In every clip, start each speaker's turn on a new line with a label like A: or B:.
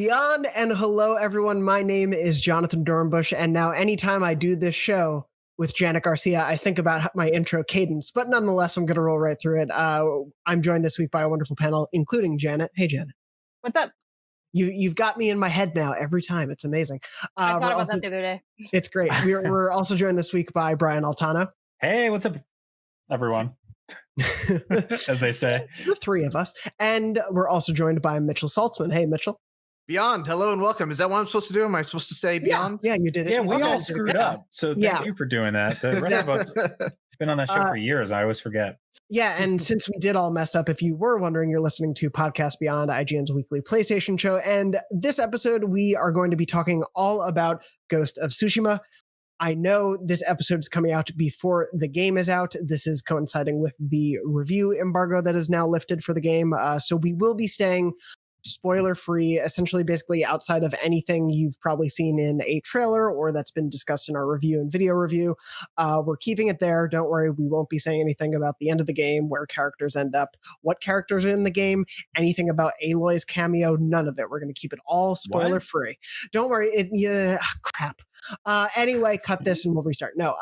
A: Beyond and hello, everyone. My name is Jonathon Dornbush, and now anytime I do this show with Janet Garcia, I think about my intro cadence. But nonetheless, I'm going to roll right through it. I'm joined this week by a wonderful panel, including Janet. Hey, Janet.
B: What's up?
A: You've got me in my head now every time. It's amazing.
B: I thought about that the other day.
A: It's great. We're also joined this week by Brian Altano.
C: Hey, what's up, everyone? As they say.
A: The three of us. And we're also joined by Mitchell Saltzmann. Hey, Mitchell.
D: Beyond, hello and welcome. Is that what I'm supposed to do? Am I supposed to say Beyond?
A: Yeah, you did it.
C: Yeah, we all screwed up. So thank you for doing that. The rest of us have been on that show for years. I always forget.
A: Yeah, and since we did all mess up, if you were wondering, you're listening to Podcast Beyond, IGN's weekly PlayStation show. And this episode, we are going to be talking all about Ghost of Tsushima. I know this episode is coming out before the game is out. This is coinciding with the review embargo that is now lifted for the game. So we will be staying spoiler-free, essentially basically outside of anything you've probably seen in a trailer or that's been discussed in our review and video review. We're keeping it there. Don't worry, we won't be saying anything about the end of the game, where characters end up, what characters are in the game, anything about Aloy's cameo, none of it. We're going to keep it all spoiler-free. Don't worry, crap. Anyway, cut this and we'll restart. No,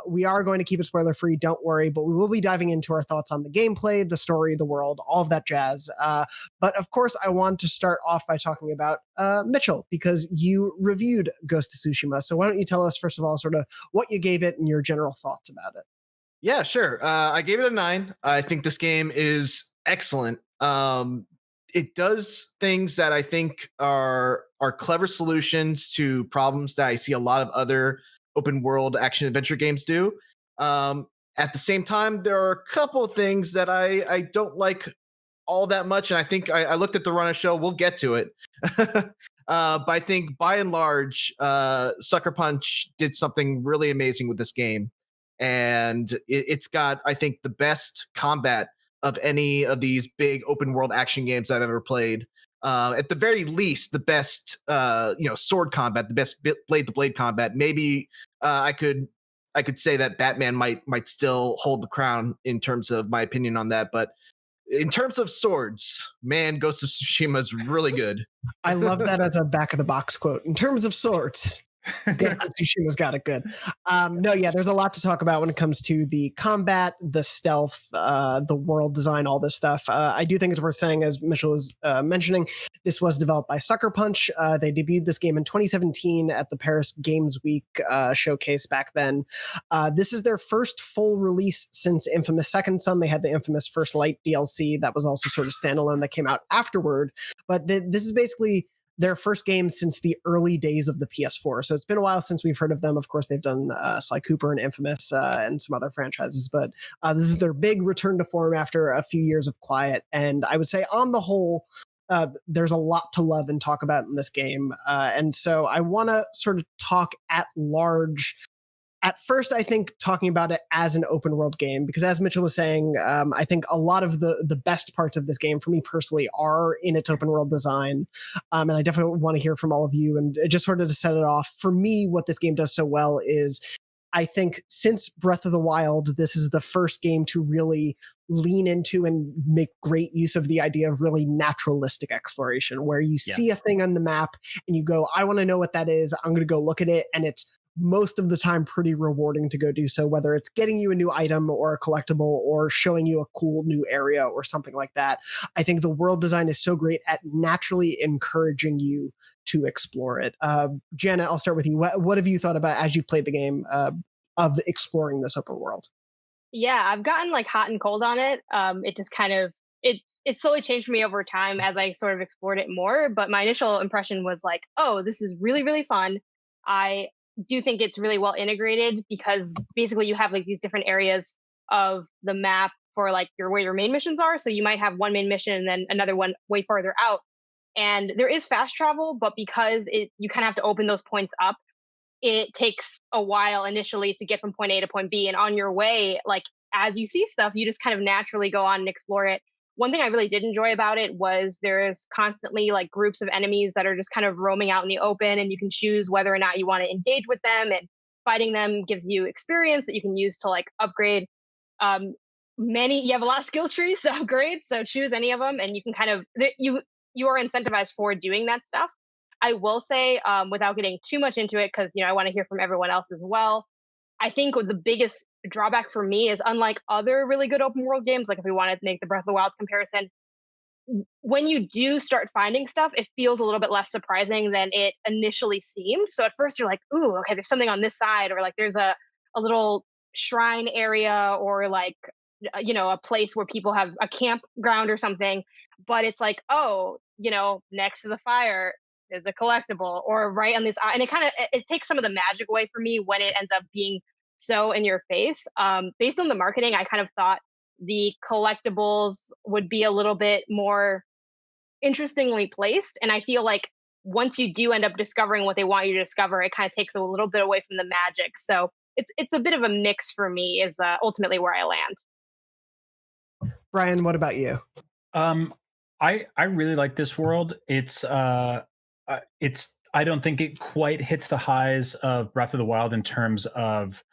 A: we are going to keep it spoiler-free, don't worry, but we will be diving into our thoughts on the gameplay, the story, the world, all of that jazz. But of course, I want to start off by talking about Mitchell, because you reviewed Ghost of Tsushima. So why don't you tell us, first of all, sort of what you gave it and your general thoughts about it?
D: Yeah, sure. I gave it a 9. I think this game is excellent. It does things that I think are clever solutions to problems that I see a lot of other open world action adventure games do. At the same time, there are a couple of things that I don't like all that much, and I think I looked at the run of show. We'll get to it. But I think by and large, Sucker Punch did something really amazing with this game, and it's got, I think, the best combat of any of these big open world action games I've ever played. At the very least, the best sword combat, the best blade to blade combat. Maybe I could say that Batman might still hold the crown in terms of my opinion on that, but in terms of swords, man, Ghost of Tsushima is really good.
A: I love that as a back of the box quote. In terms of swords, Ghost of Tsushima's got it good. There's a lot to talk about when it comes to the combat, the stealth, the world design, all this stuff. I do think it's worth saying, as Mitchell was mentioning, this was developed by Sucker Punch. They debuted this game in 2017 at the Paris Games Week showcase back then. This is their first full release since Infamous Second Son. They had the Infamous First Light DLC that was also sort of standalone that came out afterward. But this is basically their first game since the early days of the PS4. So it's been a while since we've heard of them. Of course, they've done Sly Cooper and Infamous and some other franchises, but this is their big return to form after a few years of quiet. And I would say on the whole, there's a lot to love and talk about in this game. And so I want to sort of talk at large. At first, I think talking about it as an open world game, because as Mitchell was saying, I think a lot of the best parts of this game for me personally are in its open world design. And I definitely want to hear from all of you. And just sort of to set it off, for me, what this game does so well is I think since Breath of the Wild, this is the first game to really lean into and make great use of the idea of really naturalistic exploration, where you see a thing on the map and you go, I want to know what that is. I'm going to go look at it. And it's most of the time pretty rewarding to go do so, whether it's getting you a new item or a collectible or showing you a cool new area or something like that. I think the world design is so great at naturally encouraging you to explore it. Janet, I'll start with you. What have you thought about as you've played the game of exploring this open world?
B: Yeah, I've gotten like hot and cold on it. It just kind of it slowly changed for me over time as I sort of explored it more. But my initial impression was like, oh, this is really, really fun. I do think it's really well integrated because basically you have like these different areas of the map for like where your main missions are. So you might have one main mission and then another one way farther out. And there is fast travel, but because you kind of have to open those points up, it takes a while initially to get from point A to point B. And on your way, like as you see stuff, you just kind of naturally go on and explore it. One thing I really did enjoy about it was there's constantly like groups of enemies that are just kind of roaming out in the open, and you can choose whether or not you want to engage with them, and fighting them gives you experience that you can use to like upgrade. You have a lot of skill trees to upgrade, so choose any of them and you can kind of you are incentivized for doing that stuff. I will say, without getting too much into it, because I want to hear from everyone else as well. I think the biggest drawback for me is, unlike other really good open world games, like if we want to make the Breath of the Wild comparison, when you do start finding stuff, it feels a little bit less surprising than it initially seems. So at first you're like, ooh, okay, there's something on this side, or like there's a little shrine area, or like a place where people have a campground or something. But it's like, oh, next to the fire is a collectible, or right on this, and it takes some of the magic away for me when it ends up being so in your face. Based on the marketing, I kind of thought the collectibles would be a little bit more interestingly placed. And I feel like once you do end up discovering what they want you to discover, it kind of takes a little bit away from the magic. So it's a bit of a mix for me, is ultimately where I land.
A: Brian, what about you?
C: I really like this world. I don't think it quite hits the highs of Breath of the Wild in terms of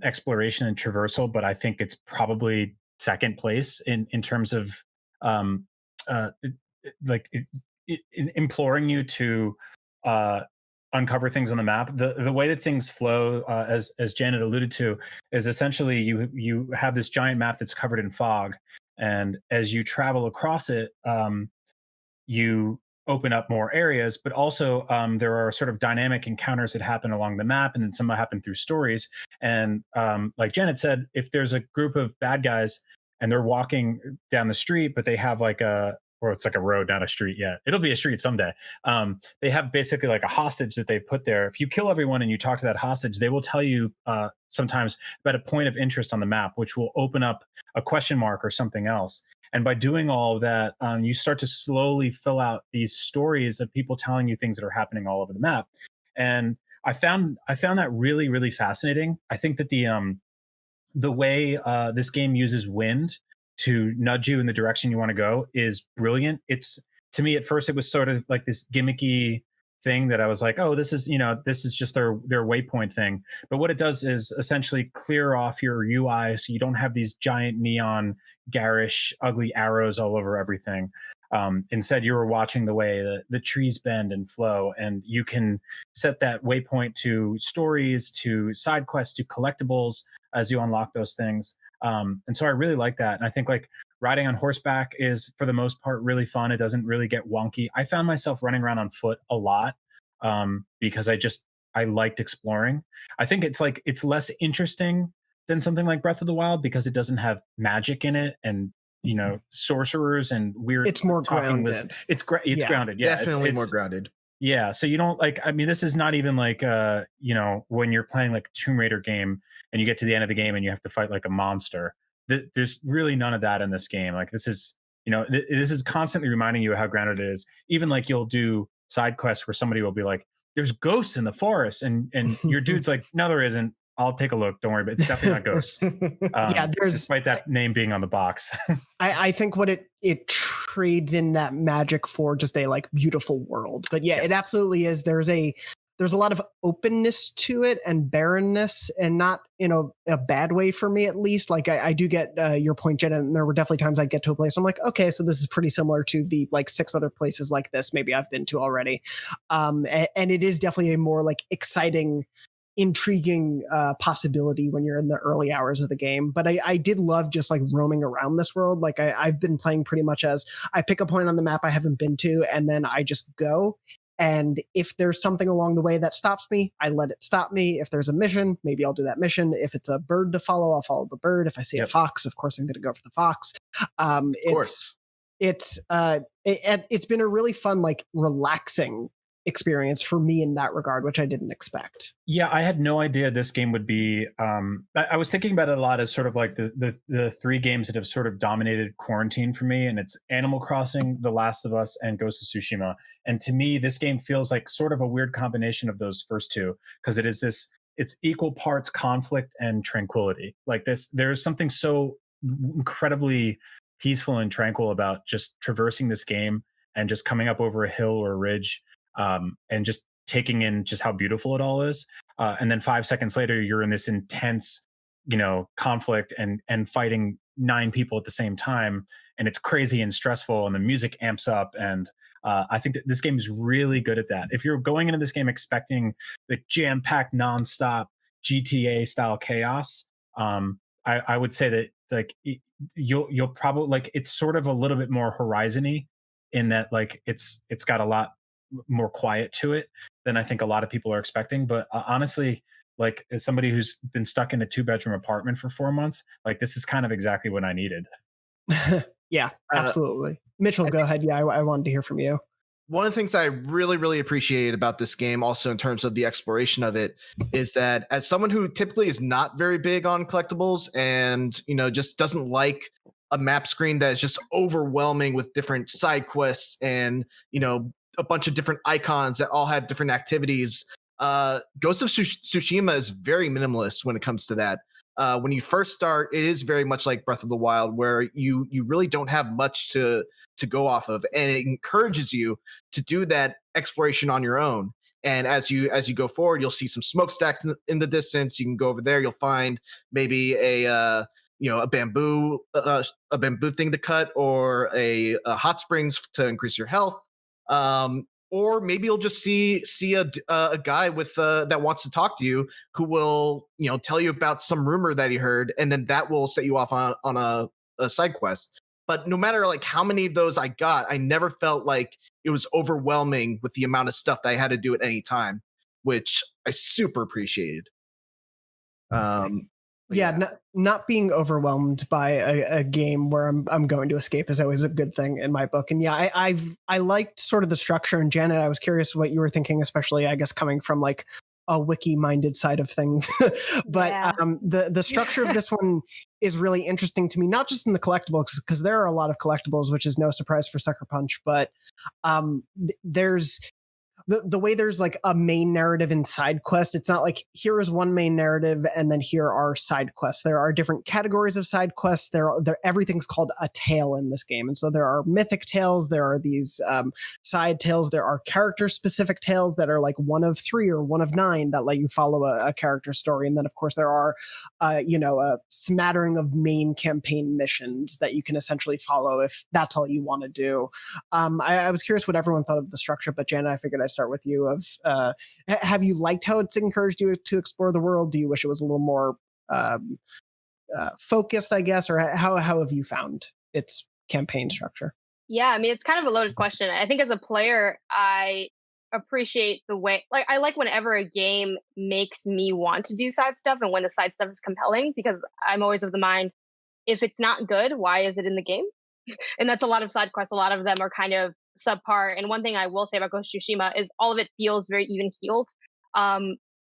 C: exploration and traversal, but I think it's probably second place in terms of um, uh, like imploring you to uncover things on the map. The way that things flow, as Janet alluded to, is essentially you have this giant map that's covered in fog, and as you travel across it, you open up more areas, but also there are sort of dynamic encounters that happen along the map, and then some happen through stories. And like Janet said, if there's a group of bad guys and they're walking down the street, but they have or it's like a road, not a street yet. It'll be a street someday. They have basically like a hostage that they've put there. If you kill everyone and you talk to that hostage, they will tell you sometimes about a point of interest on the map, which will open up a question mark or something else. And by doing all of that, you start to slowly fill out these stories of people telling you things that are happening all over the map. And I found that really, really fascinating. I think that the way this game uses wind to nudge you in the direction you want to go is brilliant. It's, to me, at first it was sort of like this gimmicky thing that I was like, oh, this is just their waypoint thing. But what it does is essentially clear off your UI so you don't have these giant neon garish ugly arrows all over everything. Instead, you were watching the way the trees bend and flow, and you can set that waypoint to stories, to side quests, to collectibles as you unlock those things. And so I really like that. And I think like riding on horseback is, for the most part, really fun. It doesn't really get wonky. I found myself running around on foot a lot because I liked exploring. I think it's less interesting than something like Breath of the Wild because it doesn't have magic in it and sorcerers and weird.
A: It's more grounded.
C: It's grounded. Yeah,
D: definitely more grounded.
C: Yeah, so you don't like. I mean, this is not even like when you're playing like a Tomb Raider game and you get to the end of the game and you have to fight like a monster. There's really none of that in this game. Like this is this is constantly reminding you of how grounded it is. Even like you'll do side quests where somebody will be like, "There's ghosts in the forest," and your dude's like, "No, there isn't. I'll take a look. Don't worry, but it's definitely not ghosts."
A: Yeah,
C: despite that name being on the box.
A: I think what it trades in that magic for just a like beautiful world. But yeah, yes. It absolutely is. There's a lot of openness to it and barrenness, and not in a bad way for me, at least. Like I do get your point, Jen, and there were definitely times I'd get to a place I'm like, okay, so this is pretty similar to the like 6 other places like this maybe I've been to already. And it is definitely a more like exciting, intriguing possibility when you're in the early hours of the game. But I did love just like roaming around this world. Like I've been playing pretty much as I pick a point on the map I haven't been to, and then I just go. And if there's something along the way that stops me, I let it stop me. If there's a mission, maybe I'll do that mission. If it's a bird to follow, I'll follow the bird. If I see a fox, of course, I'm going to go for the fox. It's been a really fun, like relaxing experience for me in that regard, which I didn't expect.
C: Yeah, I had no idea this game would be. I was thinking about it a lot as sort of like the 3 games that have sort of dominated quarantine for me, and it's Animal Crossing, The Last of Us, and Ghost of Tsushima. And to me, this game feels like sort of a weird combination of those first 2, because it's equal parts conflict and tranquility. Like this, there's something so incredibly peaceful and tranquil about just traversing this game and just coming up over a hill or a ridge. And just taking in just how beautiful it all is. And then 5 seconds later, you're in this intense, conflict and fighting 9 people at the same time. And it's crazy and stressful, and the music amps up. And I think that this game is really good at that. If you're going into this game expecting the jam-packed, nonstop GTA style chaos, I would say that like you'll probably like it's sort of a little bit more Horizon-y in that like it's got a lot more quiet to it than I think a lot of people are expecting. But honestly, like as somebody who's been stuck in a 2-bedroom apartment for 4 months, like this is kind of exactly what I needed.
A: Yeah,
D: Uh,
A: absolutely. Mitchell, go ahead. Yeah, I wanted to hear from you.
D: One of the things I really, really appreciate about this game, also in terms of the exploration of it, is that as someone who typically is not very big on collectibles and, just doesn't like a map screen that is just overwhelming with different side quests and, a bunch of different icons that all have different activities, Ghost of Tsushima is very minimalist when it comes to that. When you first start, it is very much like Breath of the Wild, where you really don't have much to go off of, and it encourages you to do that exploration on your own. And as you go forward, you'll see some smokestacks in the distance. You can go over there. You'll find maybe a bamboo thing to cut, or a hot springs to increase your health. Or maybe you'll just see a guy with that wants to talk to you, who will tell you about some rumor that he heard, and then that will set you off on a side quest. But no matter like how many of those I got, I never felt like it was overwhelming with the amount of stuff that I had to do at any time, which I super appreciated.
A: Yeah,
D: Yeah.
A: not being overwhelmed by a game where I'm going to escape is always a good thing in my book. And yeah, I liked sort of the structure. And Janet, I was curious what you were thinking, especially I guess coming from like a wiki-minded side of things. But
B: Yeah.
A: The structure of this one is really interesting to me, not just in the collectibles, because there are a lot of collectibles, which is no surprise for Sucker Punch, but there's the way there's like a main narrative and side quests. It's not like here is one main narrative and then here are side quests. There are different categories of side quests. There everything's called a tale in this game, and so there are mythic tales. There are these side tales. There are character specific tales that are like one of 3 or one of 9 that let you follow a character story, and then of course there are a smattering of main campaign missions that you can essentially follow if that's all you want to do. I was curious what everyone thought of the structure, but Janet, I figured I'd start with you. Have you liked how it's encouraged you to explore the world? Do you wish it was a little more focused, I guess, or how have you found its campaign structure?
B: Yeah, I mean, it's kind of a loaded question. I think as a player, I appreciate the way, like, I like whenever a game makes me want to do side stuff and when the side stuff is compelling, because I'm always of the mind, if it's not good, why is it in the game? And that's a lot of side quests. A lot of them are kind of subpar. And one thing I will say about Ghost of Tsushima is all of it feels very even keeled.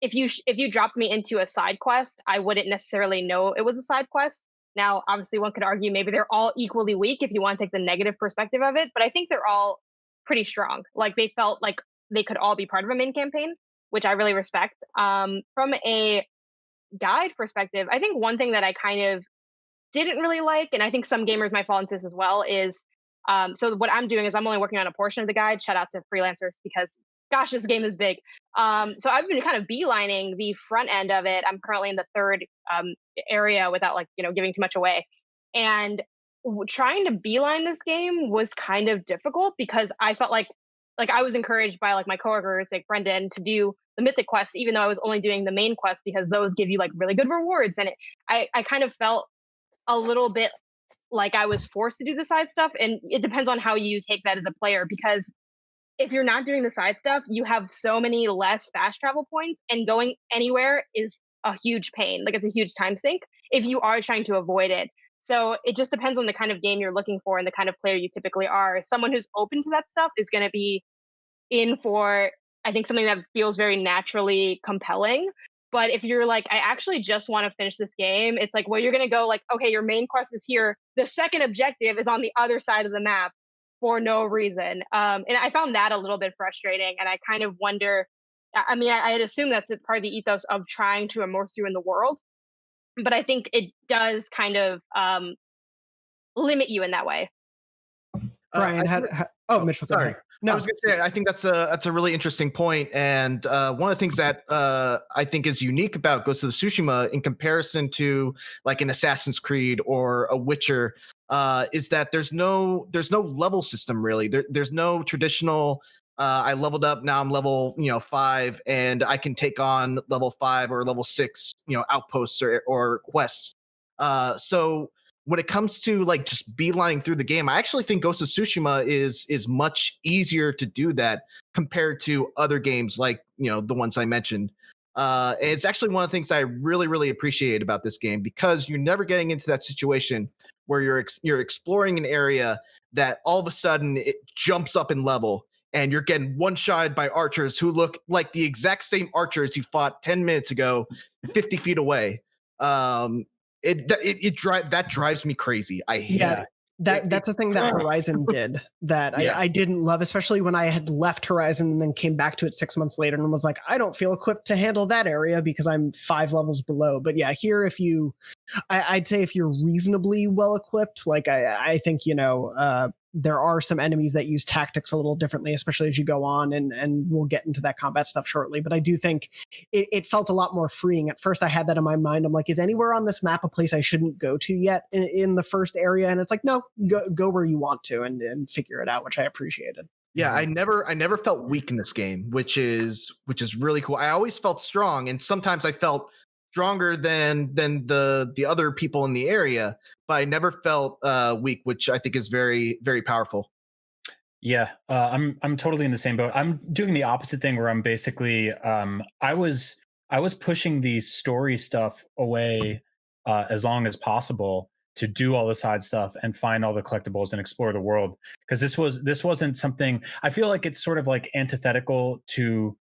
B: If you dropped me into a side quest, I wouldn't necessarily know it was a side quest. Now, obviously, one could argue maybe they're all equally weak if you want to take the negative perspective of it, but I think they're all pretty strong. Like they felt like they could all be part of a main campaign, which I really respect. From a guide perspective, I think one thing that I kind of didn't really like, and I think some gamers might fall into this as well, is so what I'm doing is I'm only working on a portion of the guide. Shout out to freelancers because gosh, this game is big. So I've been kind of beelining the front end of it. I'm currently in the third area without like giving too much away, and trying to beeline this game was kind of difficult because I felt like I was encouraged by like my coworkers like Brendan to do the mythic quest, even though I was only doing the main quest because those give you like really good rewards, and I kind of felt a little bit like I was forced to do the side stuff. And it depends on how you take that as a player, because if you're not doing the side stuff, you have so many less fast travel points, and going anywhere is a huge pain. Like it's a huge time sink if you are trying to avoid it. So it just depends on the kind of game you're looking for and the kind of player you typically are. Someone who's open to that stuff is going to be in for, I think, something that feels very naturally compelling. But if you're like, I actually just want to finish this game, it's like, well, you're going to go like, okay, your main quest is here. The second objective is on the other side of the map for no reason. And I found that a little bit frustrating. And I kind of wonder, I mean, I had assumed that's it's part of the ethos of trying to immerse you in the world. But I think it does kind of limit you in that way.
A: Brian,
D: I
A: oh, Mitchell, go
D: sorry.
A: ahead.
D: No, I was going to say, I think that's a really interesting point. And one of the things that I think is unique about Ghost of Tsushima in comparison to like an Assassin's Creed or a Witcher is that there's no level system really. There's no traditional. I leveled up, now I'm level 5, and I can take on level 5 or level 6 outposts or quests. So when it comes to like just beelining through the game, I actually think Ghost of Tsushima is much easier to do that compared to other games like the ones I mentioned. And it's actually one of the things I really really appreciate about this game, because you're never getting into that situation where you're exploring an area that all of a sudden it jumps up in level and you're getting one-shotted by archers who look like the exact same archers you fought 10 minutes ago 50 feet away. That drives me crazy. I hate
A: Yeah,
D: it.
A: that's a thing that Horizon did that
C: Yeah.
A: I didn't love, especially when I had left Horizon and then came back to it 6 months later and was like, I don't feel equipped to handle that area because I'm 5 levels below. But yeah, here I'd say if you're reasonably well equipped, like I think there are some enemies that use tactics a little differently, especially as you go on, and we'll get into that combat stuff shortly. But I do think it felt a lot more freeing. At first, I had that in my mind. I'm like, is anywhere on this map a place I shouldn't go to yet in the first area? And it's like, no, go where you want to and figure it out, which I appreciated.
D: Yeah, I never felt weak in this game, which is really cool. I always felt strong, and sometimes I felt stronger than the other people in the area, but I never felt weak, which I think is very very powerful.
C: Yeah, I'm totally in the same boat. I'm doing the opposite thing where I'm basically I was pushing the story stuff away as long as possible to do all the side stuff and find all the collectibles and explore the world, because this wasn't something. I feel like it's sort of like antithetical to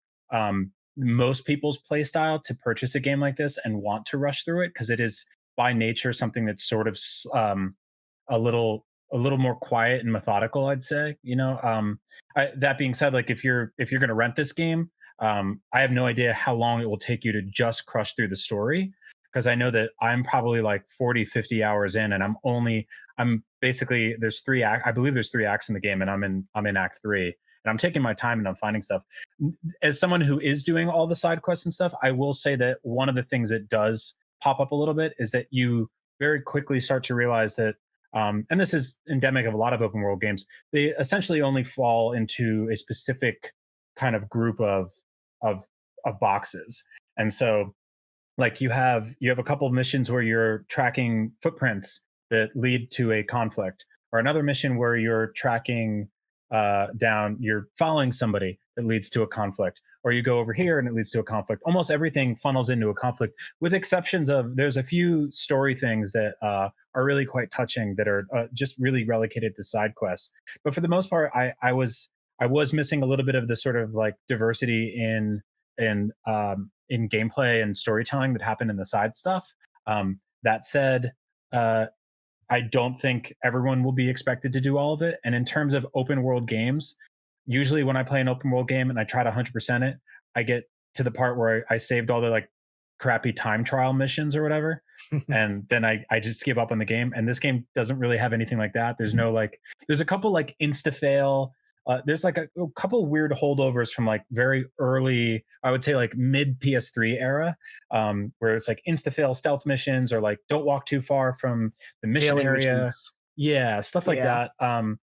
C: most people's play style to purchase a game like this and want to rush through it, because it is by nature something that's sort of a little more quiet and methodical, I'd say. That being said, like if you're going to rent this game, I have no idea how long it will take you to just crush through the story, because I know that I'm probably like 40-50 hours in, and I'm basically, I believe there's 3 acts in the game, and I'm in act 3, and I'm taking my time and I'm finding stuff. As someone who is doing all the side quests and stuff, I will say that one of the things that does pop up a little bit is that you very quickly start to realize that, and this is endemic of a lot of open world games, they essentially only fall into a specific kind of group of boxes. And so like you have a couple of missions where you're tracking footprints that lead to a conflict, or another mission where you're tracking you're following somebody that leads to a conflict, or you go over here and it leads to a conflict. Almost everything funnels into a conflict, with exceptions of there's a few story things that are really quite touching that are just really relegated to side quests. But for the most part, I was missing a little bit of the sort of like diversity in gameplay and storytelling that happened in the side stuff. That said, I don't think everyone will be expected to do all of it. And in terms of open world games, usually when I play an open world game and I try to 100% it, I get to the part where I saved all the like crappy time trial missions or whatever. And then I just give up on the game. And this game doesn't really have anything like that. There's no like, there's a couple like insta fail. There's like a couple weird holdovers from like very early, I would say like mid PS3 era, where it's like insta fail stealth missions, or like don't walk too far from the mission
D: Failing
C: area.
D: missions.
C: Yeah, stuff like
A: Yeah.
C: that.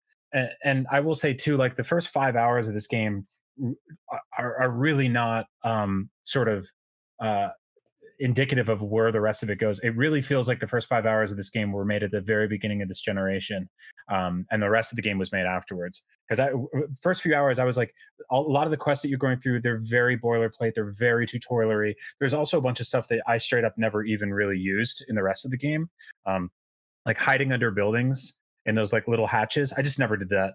C: And I will say too, like the first 5 hours of this game are really not sort of uh, indicative of where the rest of it goes. It really feels like the first 5 hours of this game were made at the very beginning of this generation, and the rest of the game was made afterwards. Because first few hours, I was like, a lot of the quests that you're going through, they're very boilerplate, they're very tutorial-y. There's also a bunch of stuff that I straight up never even really used in the rest of the game, like hiding under buildings in those like little hatches. I just never did that.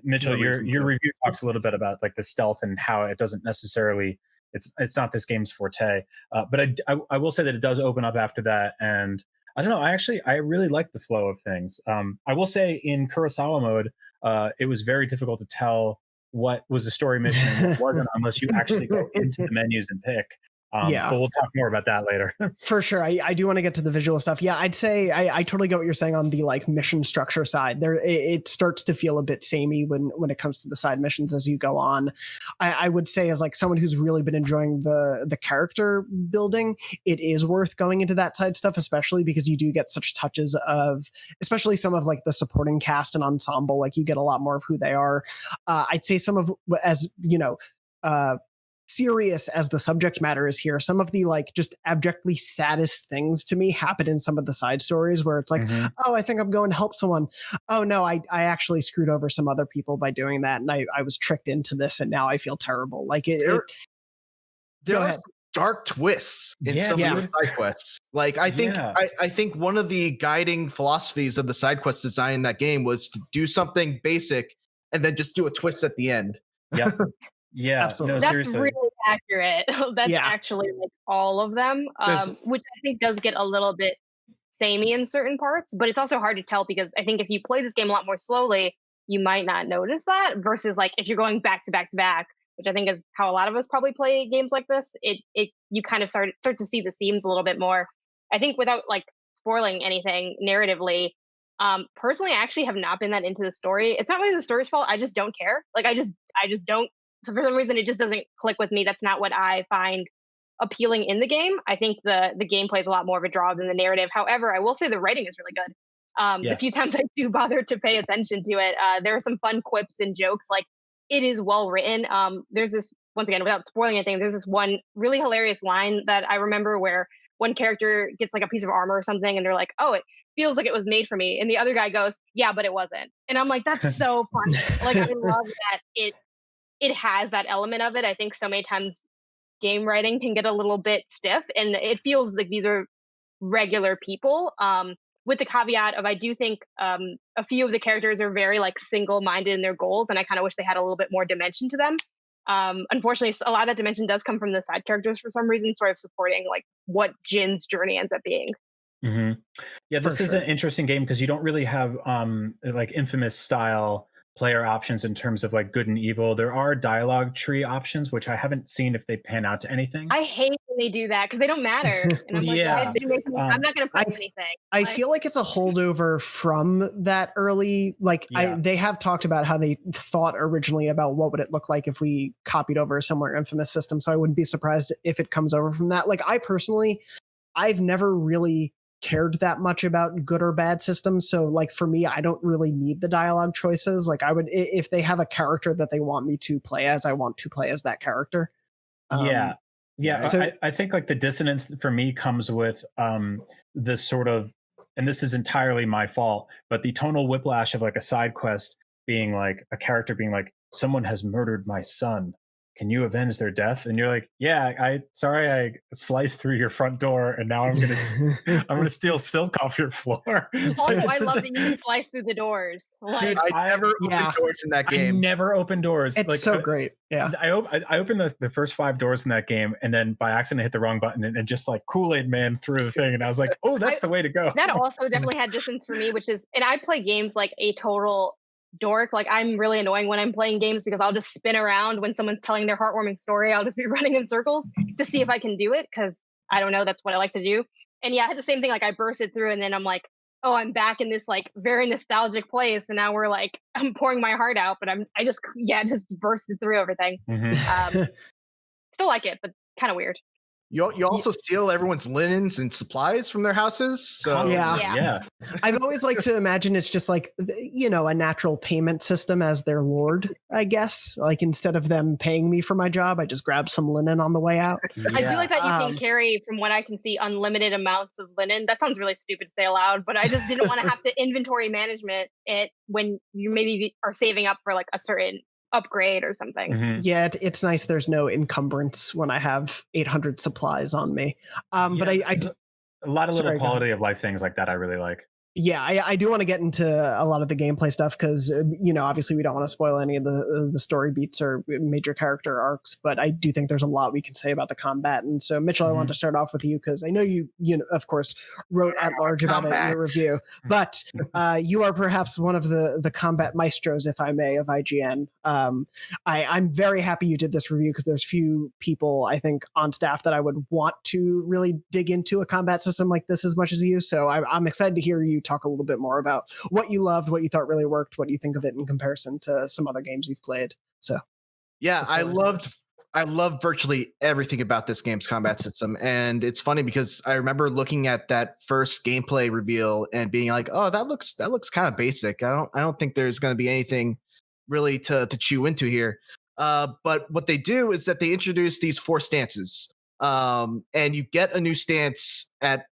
C: Mitchell,
D: No reason
C: your
D: to.
C: review talks a little bit about like the stealth and how it doesn't necessarily, it's not this game's forte. But I will say that it does open up after that, and I don't know. I really like the flow of things. I will say in Kurosawa mode, it was very difficult to tell what was the story mission and what wasn't unless you actually go into the menus and pick.
A: Yeah.
C: But we'll talk more about that later.
A: For sure. I do want to get to the visual stuff. Yeah, I'd say I totally get what you're saying on the like mission structure side. There it starts to feel a bit samey when it comes to the side missions as you go on. I would say as like someone who's really been enjoying the character building, it is worth going into that side stuff, especially because you do get such touches of, especially some of like the supporting cast and ensemble, like you get a lot more of who they are. I'd say some of, as you know, serious as the subject matter is here, some of the like just abjectly saddest things to me happen in some of the side stories where it's like, oh, I think I'm going to help someone. Oh no, I actually screwed over some other people by doing that, and I was tricked into this, and now I feel terrible. Like
D: there are dark twists in some of the side quests. Like I think one of the guiding philosophies of the side quest design in that game was to do something basic and then just do a twist at the end.
C: Yeah. Yeah,
A: absolutely.
C: no,
B: That's
C: seriously.
B: really accurate. That's actually like all of them, which I think does get a little bit samey in certain parts, but it's also hard to tell because I think if you play this game a lot more slowly, you might not notice that versus like if you're going back to back to back, which I think is how a lot of us probably play games like this, it you kind of start to see the seams a little bit more. I think without like spoiling anything narratively, personally, I actually have not been that into the story. It's not really the story's fault. I just don't care. Like I just don't. So for some reason, it just doesn't click with me. That's not what I find appealing in the game. I think the gameplay is a lot more of a draw than the narrative. However, I will say the writing is really good. The few times I do bother to pay attention to it, there are some fun quips and jokes. Like it is well written. There's this, once again, without spoiling anything, there's this one really hilarious line that I remember where one character gets like a piece of armor or something, and they're like, "Oh, it feels like it was made for me," and the other guy goes, "Yeah, but it wasn't." And I'm like, "That's so funny." Like I love that it has that element of it. I think so many times game writing can get a little bit stiff, and it feels like these are regular people. With the caveat of I do think a few of the characters are very like single-minded in their goals, and I kind of wish they had a little bit more dimension to them. Unfortunately, a lot of that dimension does come from the side characters for some reason, sort of supporting like what Jin's journey ends up being.
C: Yeah, this is an interesting game because you don't really have like Infamous style player options in terms of like good and evil. There are dialogue tree options, which I haven't seen if they pan out to anything.
B: I hate when they do that because they don't matter. And I'm like, why did you make me? I'm not going to press anything.
A: I feel like it's a holdover from that early, like they have talked about how they thought originally about what would it look like if we copied over a similar Infamous system. So I wouldn't be surprised if it comes over from that. Like I personally, I've never really cared that much about good or bad systems. So like for me, I don't really need the dialogue choices. Like I would, if they have a character that they want me to play as, I want to play as that character.
C: Yeah. So I think like the dissonance for me comes with this sort of, and this is entirely my fault, but the tonal whiplash of like a side quest being like a character being like, someone has murdered my son. Can you avenge their death? And you're like, yeah, I sliced through your front door and now I'm gonna steal silk off your floor.
B: Also, I love that you can slice through the doors.
D: Dude, I never opened doors in that game.
C: I never opened doors.
A: It's like, so great. Yeah.
C: I opened the first 5 doors in that game and then by accident hit the wrong button and just like Kool-Aid Man through the thing. And I was like, oh, that's the way to go.
B: That also definitely had distance for me, which is, and I play games like a total dork. Like I'm really annoying when I'm playing games because I'll just spin around when someone's telling their heartwarming story. I'll just be running in circles to see if I can do it because I don't know, that's what I like to do. And yeah, I had the same thing. Like I bursted through and then I'm like, oh, I'm back in this like very nostalgic place, and now we're like I'm pouring my heart out, but I just bursted through everything. Still like it, but kind of weird.
D: You also steal everyone's linens and supplies from their houses. So
A: yeah. I've always liked to imagine it's just like, you know, a natural payment system as their lord, I guess. Like instead of them paying me for my job, I just grab some linen on the way out.
B: I do like that you can carry, from what I can see, unlimited amounts of linen. That sounds really stupid to say aloud, but I just didn't want to have to inventory management it when you maybe are saving up for like a certain upgrade or something.
A: Yeah, it's nice there's no encumbrance when I have 800 supplies on me. But I
C: a lot of little quality of life things like that I really like.
A: Yeah, I do want to get into a lot of the gameplay stuff because obviously we don't want to spoil any of the story beats or major character arcs, but I do think there's a lot we can say about the combat. And so, Mitchell, I want to start off with you because I know you of course wrote at large about it in your review, but you are perhaps one of the combat maestros, if I may, of IGN. I'm very happy you did this review because there's few people I think on staff that I would want to really dig into a combat system like this as much as you. So I'm excited to hear you talk a little bit more about what you loved, what you thought really worked, what you think of it in comparison to some other games you've played. So
D: yeah, I love virtually everything about this game's combat system. And it's funny because I remember looking at that first gameplay reveal and being like, oh, that looks kind of basic. I don't think there's going to be anything really to chew into here. But what they do is that they introduce these 4 stances. And you get a new stance at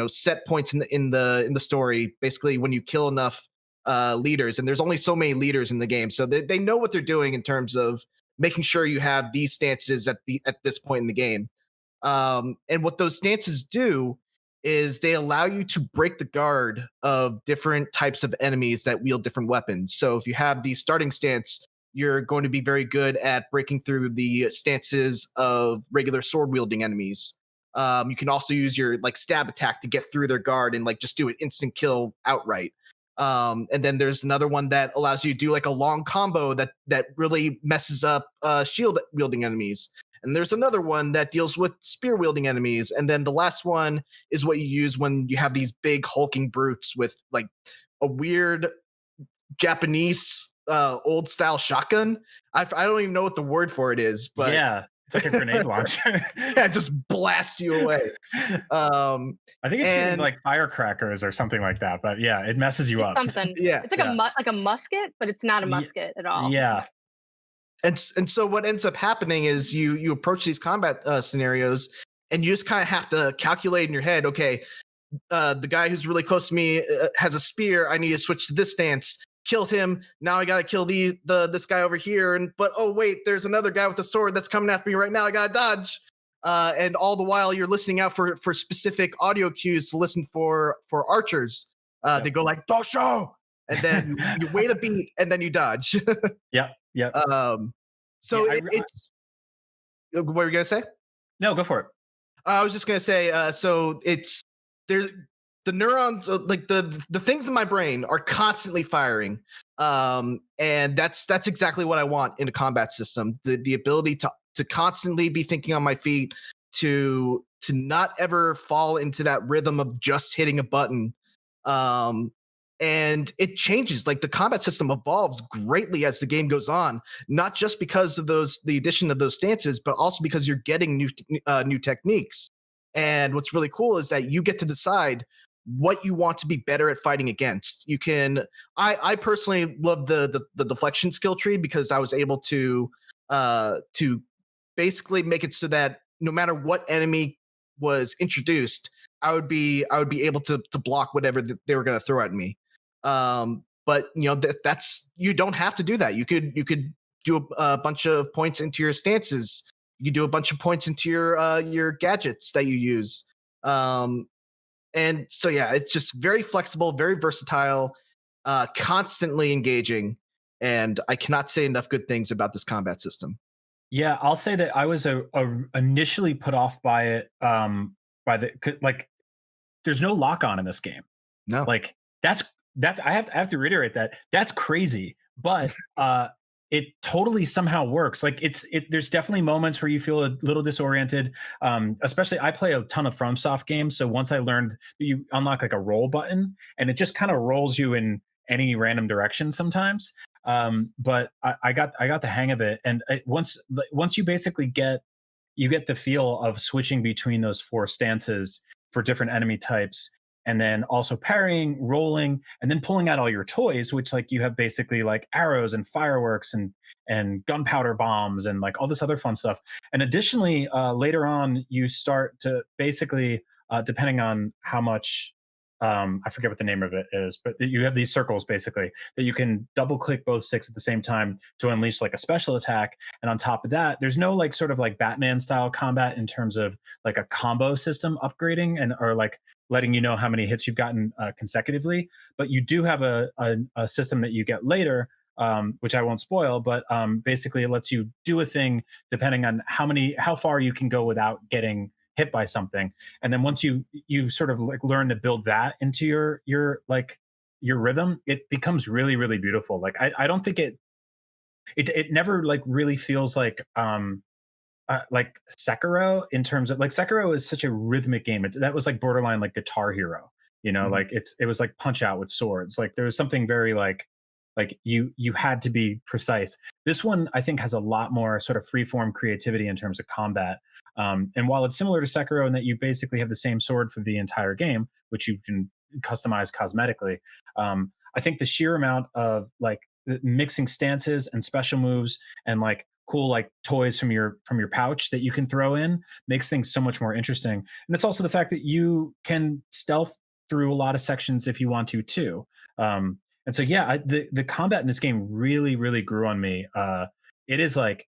D: set points in the story. Basically, when you kill enough leaders, and there's only so many leaders in the game, so they know what they're doing in terms of making sure you have these stances at this point in the game. And what those stances do is they allow you to break the guard of different types of enemies that wield different weapons. So if you have the starting stance, you're going to be very good at breaking through the stances of regular sword wielding enemies. You can also use your stab attack to get through their guard and just do an instant kill outright. And then there's another one that allows you to do a long combo that really messes up shield wielding enemies. And there's another one that deals with spear wielding enemies. And then the last one is what you use when you have these big hulking brutes with a weird Japanese old style shotgun. I don't even know what the word for it is, but
C: yeah, it's like a grenade launcher.
D: Yeah, just blast you away.
C: I think it's shooting firecrackers or something like that, but yeah, it messes you up.
B: Something.
D: Yeah,
B: it's like a musket, but it's not a musket at all.
C: Yeah.
D: And so what ends up happening is you approach these combat scenarios, and you just kind of have to calculate in your head, okay, the guy who's really close to me has a spear. I need to switch to this stance. Killed him. Now I gotta kill this guy over here. But oh wait, there's another guy with a sword that's coming after me right now. I gotta dodge. And all the while you're listening out for specific audio cues to listen for archers. They go like "Dosho," and then you wait a beat and then you dodge.
C: Yeah.
D: So it's what were you gonna say?
C: No, go for it.
D: I was just gonna say. So it's there's the neurons, the things in my brain are constantly firing, and that's exactly what I want in a combat system. The ability to constantly be thinking on my feet, to not ever fall into that rhythm of just hitting a button. And it changes. The combat system evolves greatly as the game goes on, not just because of the addition of those stances, but also because you're getting new techniques. And what's really cool is that you get to decide what you want to be better at fighting against. You can. I personally love the deflection skill tree because I was able to basically make it so that no matter what enemy was introduced, I would be able to block whatever they were going to throw at me. But that's you don't have to do that. You could do a bunch of points into your stances. You can do a bunch of points into your gadgets that you use. And so yeah, it's just very flexible, very versatile, constantly engaging, and I cannot say enough good things about this combat system.
C: Yeah, I'll say that I was initially put off by it. There's no lock on in this game.
D: No,
C: that's I have to reiterate that that's crazy, but it totally somehow works. There's definitely moments where you feel a little disoriented. Especially I play a ton of FromSoft games, so once I learned you unlock a roll button, and it just kind of rolls you in any random direction sometimes. But I got the hang of it, and once you basically get the feel of switching between those 4 stances for different enemy types, and then also parrying, rolling, and then pulling out all your toys, which you have basically arrows and fireworks and gunpowder bombs and all this other fun stuff. And additionally, later on, you start to basically, depending on how much I forget what the name of it is, but you have these circles basically that you can double click both sticks at the same time to unleash like a special attack. And on top of that, there's no like sort of like Batman style combat in terms of like a combo system upgrading and or like letting you know how many hits you've gotten consecutively. But you do have a system that you get later, which I won't spoil, but basically it lets you do a thing depending on how far you can go without getting hit by something. And then once you sort of like learn to build that into your rhythm, it becomes really really beautiful. Like I don't think it never like really feels like Sekiro in terms of like Sekiro is such a rhythmic game. That was like borderline like Guitar Hero, like it was like Punch Out with swords. Like there was something very like you had to be precise. This one I think has a lot more sort of freeform creativity in terms of combat. And while it's similar to Sekiro in that you basically have the same sword for the entire game, which you can customize cosmetically, I think the sheer amount of like mixing stances and special moves and like cool like toys from your pouch that you can throw in makes things so much more interesting. And it's also the fact that you can stealth through a lot of sections if you want to too. And so yeah, the combat in this game really really grew on me. It is like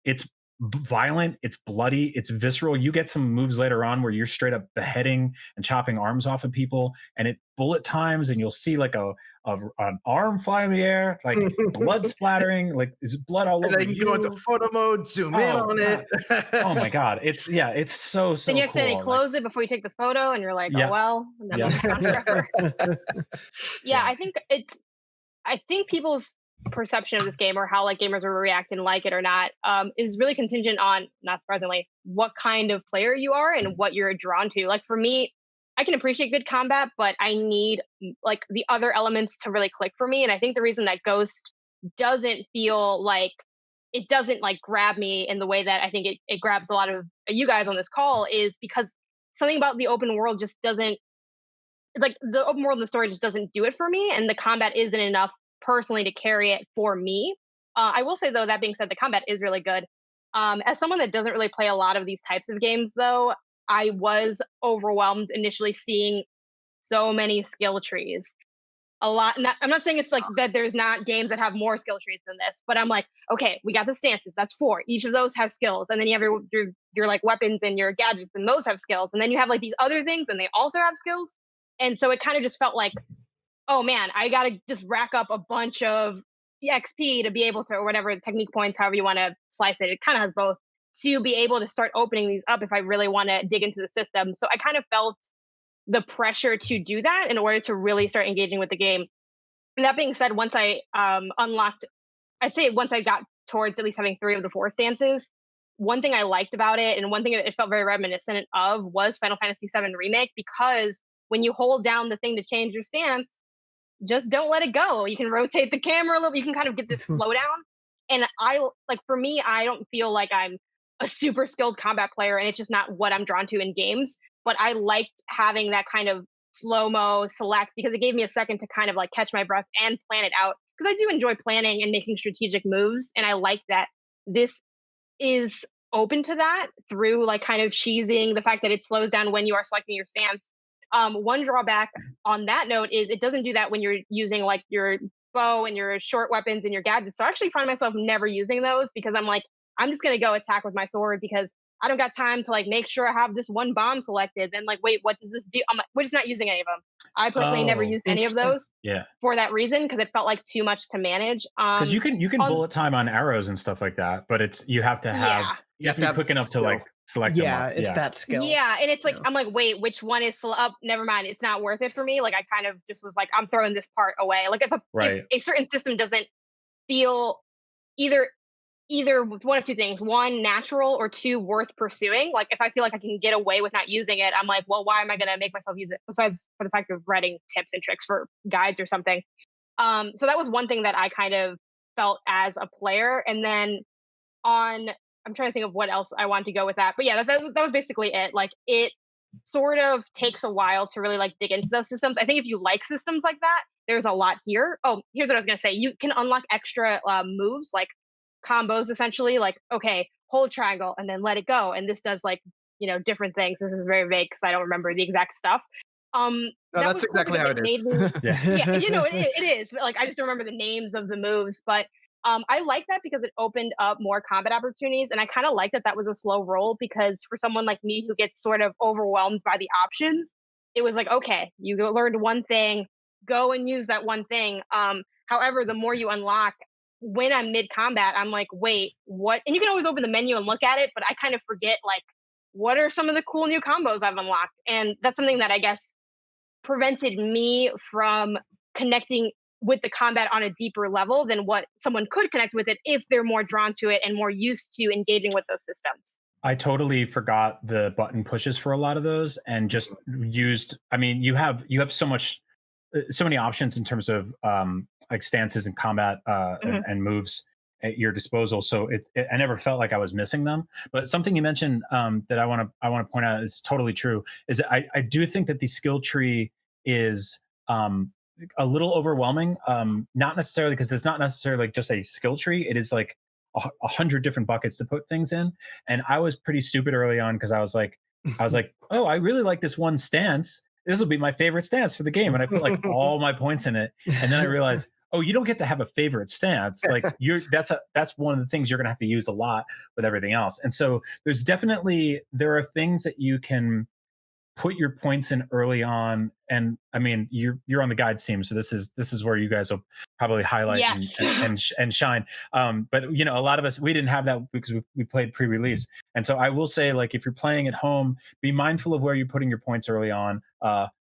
C: it's violent, it's bloody, it's visceral. You get some moves later on where you're straight up beheading and chopping arms off of people, and it bullet times, and you'll see like an arm fly in the air, like blood splattering, like there's blood all
D: And
C: over
D: then you
C: you.
D: go into photo mode, zoom in
C: Oh,
D: on
C: God.
D: it.
C: Oh my god, it's so
B: Then you accidentally
C: cool. Like,
B: close it before you take the photo, and you're like, oh
C: yeah,
B: well, and then
C: yeah,
B: it's gone forever. Yeah,
C: yeah.
B: I think people's perception of this game or how like gamers will react and like it or not is really contingent on, not surprisingly, what kind of player you are and what you're drawn to. Like for me, I can appreciate good combat, but I need like the other elements to really click for me. And I think the reason that Ghost doesn't feel like it doesn't like grab me in the way that I think it grabs a lot of you guys on this call is because something about the open world just doesn't like the open world and the story just doesn't do it for me, and the combat isn't enough personally to carry it for me. I will say though, that being said, the combat is really good. As someone that doesn't really play a lot of these types of games, though, I was overwhelmed initially seeing so many skill trees. A lot. I'm not saying it's like that. There's not games that have more skill trees than this, but I'm like, okay, we got the stances. That's 4. Each of those has skills, and then you have your like weapons and your gadgets, and those have skills, and then you have like these other things, and they also have skills. And so it kind of just felt like, oh man, I gotta just rack up a bunch of XP to be able to, or whatever technique points, however you want to slice it. It kind of has both to be able to start opening these up if I really want to dig into the system. So I kind of felt the pressure to do that in order to really start engaging with the game. And that being said, once I unlocked, I'd say once I got towards at least having 3 of the 4 stances, one thing I liked about it, and one thing it felt very reminiscent of, was Final Fantasy VII Remake, because when you hold down the thing to change your stance, just don't let it go. You can rotate the camera a little. You can kind of get this slowdown. And I like for me, I don't feel like I'm a super skilled combat player, and it's just not what I'm drawn to in games. But I liked having that kind of slow mo select because it gave me a second to kind of like catch my breath and plan it out. Because I do enjoy planning and making strategic moves, and I like that this is open to that through like kind of cheesing the fact that it slows down when you are selecting your stance. One drawback on that note is it doesn't do that when you're using like your bow and your short weapons and your gadgets. So I actually find myself never using those because I'm like, I'm just gonna go attack with my sword because I don't got time to like make sure I have this one bomb selected. Then like, wait, what does this do? I'm like, we're just not using any of them. I personally never
C: Oh,
B: used any of
A: Interesting.
B: those
C: yeah,
B: for that reason because it felt like too much to manage.
C: because you can
B: On
C: bullet time on arrows and stuff like that, but it's you have to
B: yeah.
C: you have to be quick enough to
D: skill.
C: like select them
A: Yeah,
C: up.
A: it's
C: Yeah.
A: that skill.
B: Yeah, and it's like
A: Yeah.
B: I'm like, wait, which one is up? Never mind, it's not worth it for me. Like I kind of just was like, I'm throwing this part away. Like if
C: Right.
B: a certain system doesn't feel either one of two things: one, natural, or two, worth pursuing. Like if I feel like I can get away with not using it, I'm like, well, why am I going to make myself use it? Besides for the fact of writing tips and tricks for guides or something. So that was one thing that I kind of felt as a player, and then on I'm trying to think of what else I want to go with that. But yeah, that was basically it. Like it sort of takes a while to really like dig into those systems. I think if you like systems like that, there's a lot here. Oh, here's what I was gonna say. You can unlock extra moves like combos essentially. Like okay, hold triangle and then let it go, and this does like different things. This is very vague because I don't remember the exact stuff.
D: No,
B: that
D: that's
B: was cool
D: exactly
B: because
D: how
B: it
D: it is.
B: made me
C: Yeah.
B: yeah, it is, but, like, I just don't remember the names of the moves, but, I like that because it opened up more combat opportunities, and I kinda like that that was a slow roll because for someone like me who gets sort of overwhelmed by the options, it was like, "Okay, you learned one thing, go and use that one thing." However, the more you unlock, when I'm mid-combat, I'm like, "Wait, what?" And you can always open the menu and look at it, but I kind of forget, like, what are some of the cool new combos I've unlocked? And that's something that I guess prevented me from connecting with the combat on a deeper level than what someone could connect with it if they're more drawn to it and more used to engaging with those systems.
C: I totally forgot the button pushes for a lot of those and just used. I mean, you have so much, so many options in terms of like stances and combat
B: Mhm.
C: and moves at your disposal. So I never felt like I was missing them. But something you mentioned that I want to point out is totally true. Is that I do think that the skill tree is a little overwhelming. Not necessarily because it's not necessarily like just a skill tree. It is like a hundred different buckets to put things in. And I was pretty stupid early on because I was like, oh, I really like this one stance. This will be my favorite stance for the game. And I put like all my points in it. And then I realized, oh, you don't get to have a favorite stance. Like that's one of the things you're gonna have to use a lot with everything else. And so there are things that you can put your points in early on. And I mean, you're on the guides team, so this is where you guys will probably highlight and
B: Yes.
C: and shine. But you know, a lot of us, we didn't have that because we played pre-release. And so I will say, like, if you're playing at home, be mindful of where you're putting your points early on.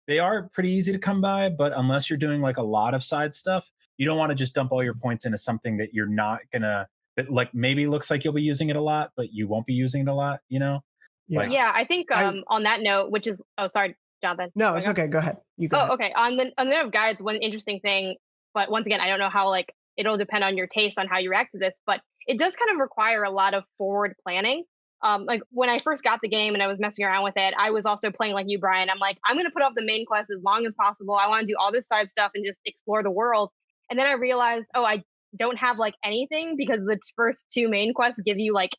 C: They are pretty easy to come by, but unless you're doing like a lot of side stuff, you don't want to just dump all your points into something that you're not gonna, that like maybe looks like you'll be using it a lot, but you won't be using it a lot, you know. Like,
A: Yeah.
B: Yeah, I think
A: I
B: on that note, which is oh sorry, Jonathan.
A: No,
B: Wanna
A: it's
B: go?
A: okay. Go ahead. You go
B: Oh,
A: ahead.
B: okay. On the note of guides, one interesting thing, but once again, I don't know how like it'll depend on your taste on how you react to this, but it does kind of require a lot of forward planning. Like when I first got the game and I was messing around with it, I was also playing like you, Brian. I'm like, I'm gonna put off the main quest as long as possible. I want to do all this side stuff and just explore the world. And then I realized, oh, I don't have like anything because the first two main quests give you like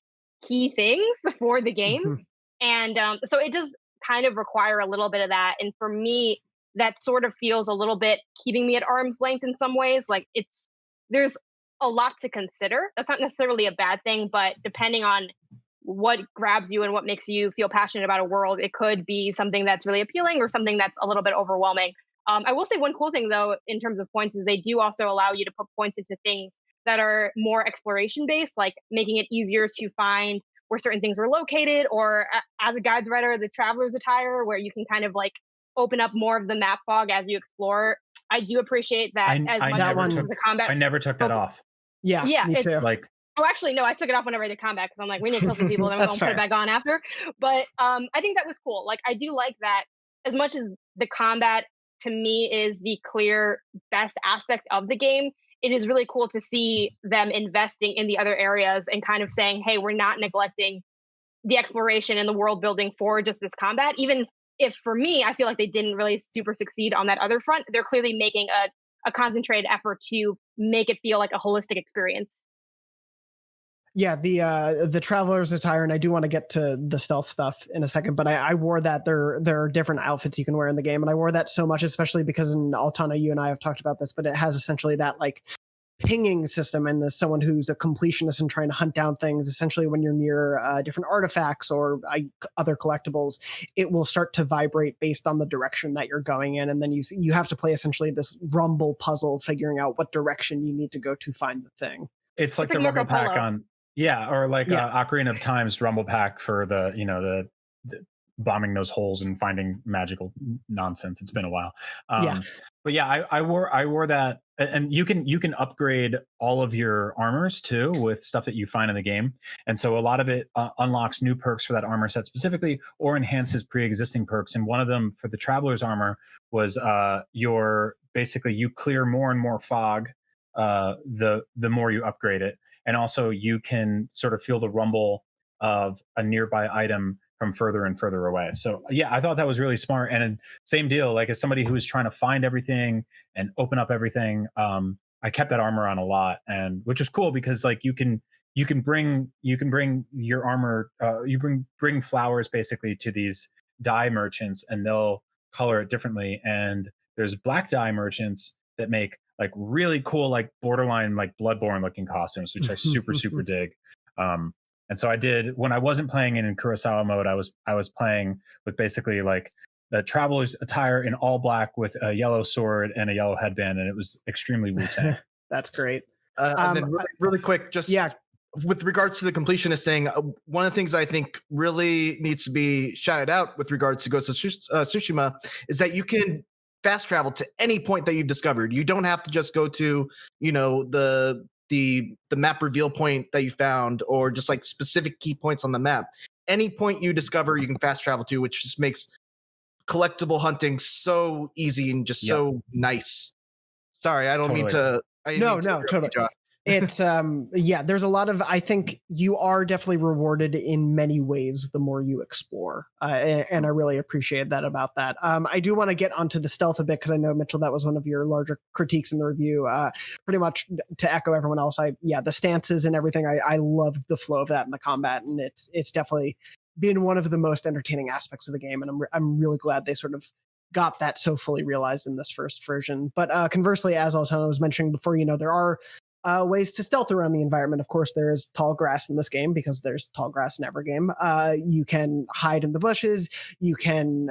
B: key things for the game.
A: Mhm.
B: And so it does kind of require a little bit of that. And for me, that sort of feels a little bit keeping me at arm's length in some ways. Like there's a lot to consider. That's not necessarily a bad thing, but depending on what grabs you and what makes you feel passionate about a world, it could be something that's really appealing or something that's a little bit overwhelming. I will say one cool thing though, in terms of points, is they do also allow you to put points into things that are more exploration based, like making it easier to find where certain things are located, or as a guides writer, the traveler's attire, where you can kind of like open up more of the map fog as you explore. I do appreciate that
C: I
B: as
C: I
B: much
A: That
B: as
C: never
B: this
A: one,
B: is
C: took
B: a combat
C: I never took that
B: focus.
C: off.
A: yeah,
B: Yeah,
A: me
B: it's
A: too.
C: Like,
B: oh, actually, no, I took it off whenever I did combat because I'm like, we need to kill some people, then
A: That's
B: we'll put it
A: fair.
B: back on after. But I think that was cool. Like, I do like that as much as the combat to me is the clear best aspect of the game. It is really cool to see them investing in the other areas and kind of saying, hey, we're not neglecting the exploration and the world building for just this combat. Even if for me, I feel like they didn't really super succeed on that other front, they're clearly making a concentrated effort to make it feel like a holistic experience.
A: Yeah, the traveler's attire, and I do want to get to the stealth stuff in a second, but I wore that. There are different outfits you can wear in the game, and I wore that so much, especially because in Altano, you and I have talked about this, but it has essentially that like pinging system, and as someone who's a completionist and trying to hunt down things, essentially when you're near different artifacts or other collectibles, it will start to vibrate based on the direction that you're going in, and then you have to play essentially this rumble puzzle, figuring out what direction you need to go to find the thing.
C: it's
B: It's
C: like
B: like
C: the
B: Marco
C: rumble pack
B: Polo.
C: on, yeah, or like
A: Yeah,
C: Ocarina of Time's rumble pack for the bombing those holes and finding magical nonsense. It's been a while.
A: yeah.
C: But yeah, I wore that, and you can upgrade all of your armors too with stuff that you find in the game. And so a lot of it unlocks new perks for that armor set specifically, or enhances pre-existing perks. And one of them for the traveler's armor was your basically you clear more and more fog the more you upgrade it, and also you can sort of feel the rumble of a nearby item from further and further away. So yeah, I thought that was really smart. And then, same deal, like as somebody who is trying to find everything and open up everything, I kept that armor on a lot, and which was cool because like you can bring your armor, you bring flowers basically to these dye merchants, and they'll color it differently. And there's black dye merchants that make like really cool, like borderline like Bloodborne looking costumes, which I super dig. And so I did, when I wasn't playing it in Kurosawa mode, I was playing with basically like the traveler's attire in all black with a yellow sword and a yellow headband, and it was extremely Wu-Tang.
A: That's great.
D: And then really quick, just with regards to the completionist thing, one of the things I think really needs to be shouted out with regards to Ghost of Tsushima is that you can fast travel to any point that you've discovered. You don't have to just go to, the map reveal point that you found, or just like specific key points on the map. Any point you discover, you can fast travel to, which just makes collectible hunting so easy and just so nice. Sorry, I don't mean to.
A: No, totally. It's there's a lot of, I think you are definitely rewarded in many ways the more you explore, and I really appreciate that about that. I do want to get onto the stealth a bit, because I know, Mitchell, that was one of your larger critiques in the review. Pretty much to echo everyone else, the stances and everything, I loved the flow of that in the combat, and it's definitely been one of the most entertaining aspects of the game, and I'm really glad they sort of got that so fully realized in this first version. But conversely, as Altano was mentioning before, there are ways to stealth around the environment. Of course, there is tall grass in this game, because there's tall grass in every game. You can hide in the bushes. You can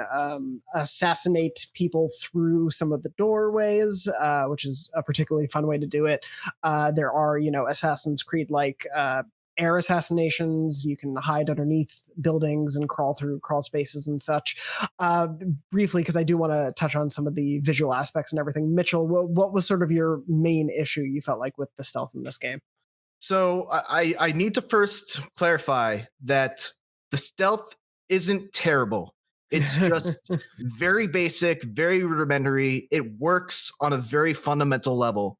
A: assassinate people through some of the doorways, which is a particularly fun way to do it. There are, Assassin's Creed-like air assassinations. You can hide underneath buildings and crawl through crawl spaces and such. Briefly, because I do want to touch on some of the visual aspects and everything. Mitchell, what was sort of your main issue you felt like with the stealth in this game?
D: So I need to first clarify that the stealth isn't terrible. It's just very basic, very rudimentary. It works on a very fundamental level.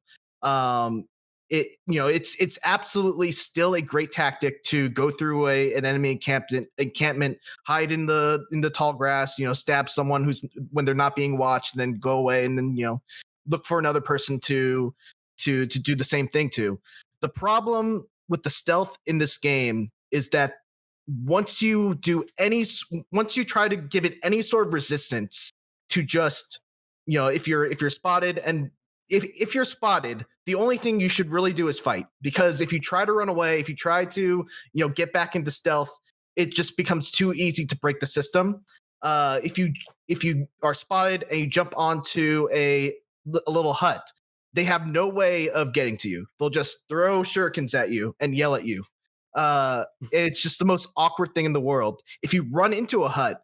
D: It's absolutely still a great tactic to go through an enemy encampment, hide in the tall grass, stab someone when they're not being watched, and then go away, and then look for another person to do the same thing to. The problem with the stealth in this game is that once you try to give it any sort of resistance to just, if you're spotted, and if you're spotted, the only thing you should really do is fight. Because if you try to run away, if you try to, get back into stealth, it just becomes too easy to break the system. If you are spotted and you jump onto a little hut, they have no way of getting to you. They'll just throw shurikens at you and yell at you. And it's just the most awkward thing in the world. If you run into a hut,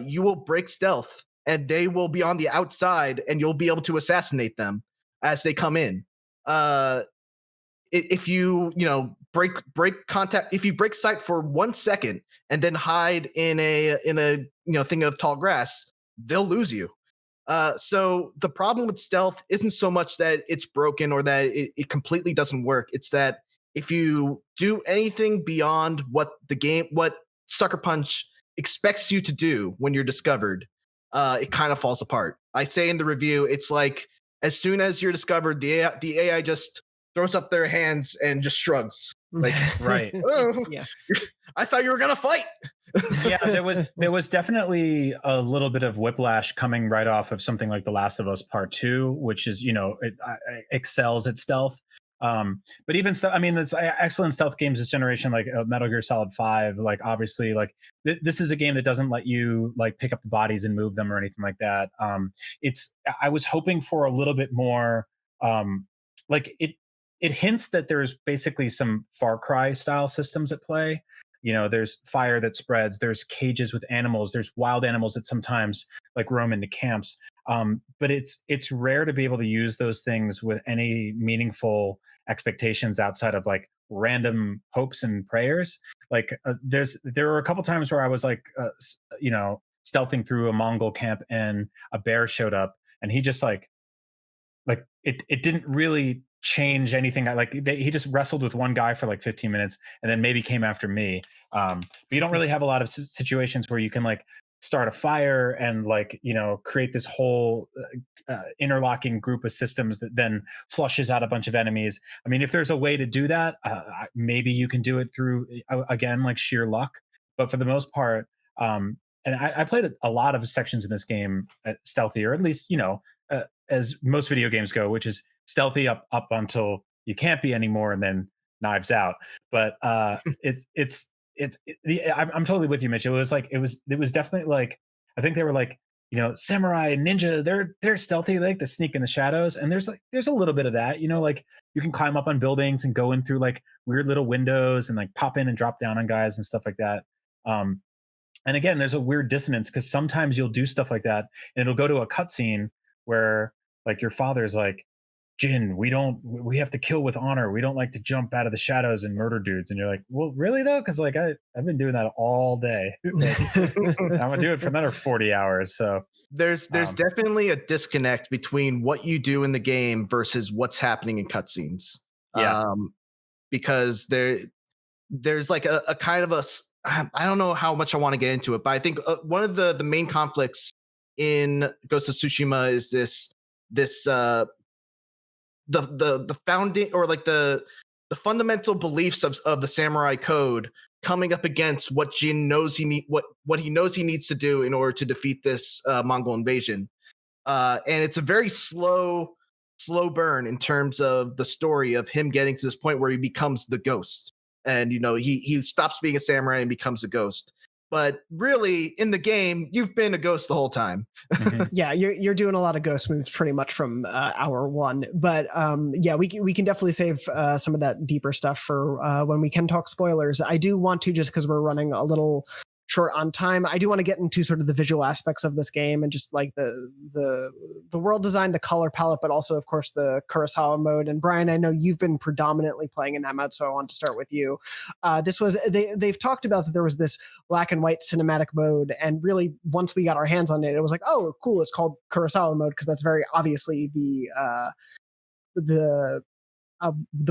D: you will break stealth, and they will be on the outside, and you'll be able to assassinate them as they come in. If you break contact, if you break sight for 1 second and then hide in a thing of tall grass, they'll lose you. So the problem with stealth isn't so much that it's broken or that it completely doesn't work. It's that if you do anything beyond what Sucker Punch expects you to do when you're discovered, it kind of falls apart. I say in the review, it's like, as soon as you're discovered, the AI just throws up their hands and just shrugs. Like,
C: right.
D: Oh, yeah. I thought you were gonna fight.
C: there was definitely a little bit of whiplash coming right off of something like The Last of Us Part 2, which is, it excels at stealth. But even there's excellent stealth games this generation, like Metal Gear Solid 5. Like, obviously, like this is a game that doesn't let you like pick up the bodies and move them or anything like that. I was hoping for a little bit more. Like it hints that there's basically some Far Cry style systems at play. There's fire that spreads, there's cages with animals, there's wild animals that sometimes like roam into camps. But it's rare to be able to use those things with any meaningful expectations outside of like random hopes and prayers. Like there were a couple times where I was like, stealthing through a Mongol camp, and a bear showed up, and he just like it didn't really change anything. He just wrestled with one guy for like 15 minutes and then maybe came after me. But you don't really have a lot of situations where you can like start a fire and like, create this whole interlocking group of systems that then flushes out a bunch of enemies. I mean, if there's a way to do that, maybe you can do it through, again, like sheer luck. But for the most part, and I played a lot of sections in this game stealthy, or at least as most video games go, which is stealthy up until you can't be anymore, and then knives out. But I'm totally with you, Mitch. It was definitely like, I think they were like, samurai and ninja, they're stealthy, like to sneak in the shadows, and there's a little bit of that, like you can climb up on buildings and go in through like weird little windows and like pop in and drop down on guys and stuff like that. Um, and again, there's a weird dissonance because sometimes you'll do stuff like that and it'll go to a cutscene where like your father's like, Jin, we have to kill with honor. We don't like to jump out of the shadows and murder dudes. And you're like, well, really though? Because like I've been doing that all day. Like, I'm gonna do it for another 40 hours. So
D: there's definitely a disconnect between what you do in the game versus what's happening in cutscenes.
C: Yeah.
D: Because there's like a kind of I don't know how much I want to get into it, but I think one of the main conflicts in Ghost of Tsushima is this the founding, or like the fundamental beliefs of the samurai code coming up against what Jin knows what he knows he needs to do in order to defeat this Mongol invasion. And it's a very slow burn in terms of the story of him getting to this point where he becomes the ghost. And he stops being a samurai and becomes a ghost. But really, in the game, you've been a ghost the whole time.
C: Mm-hmm.
A: Yeah, you're doing a lot of ghost moves pretty much from hour one. But yeah, we can definitely save some of that deeper stuff for when we can talk spoilers. I do want to, just because we're running a little short on time, I do want to get into sort of the visual aspects of this game and just like the world design, the color palette, but also of course the Kurosawa mode. And Brian, I know you've been predominantly playing in that mode, so I want to start with you. They've talked about that there was this black and white cinematic mode, and really once we got our hands on it, it was like, oh cool, it's called Kurosawa mode because that's very obviously the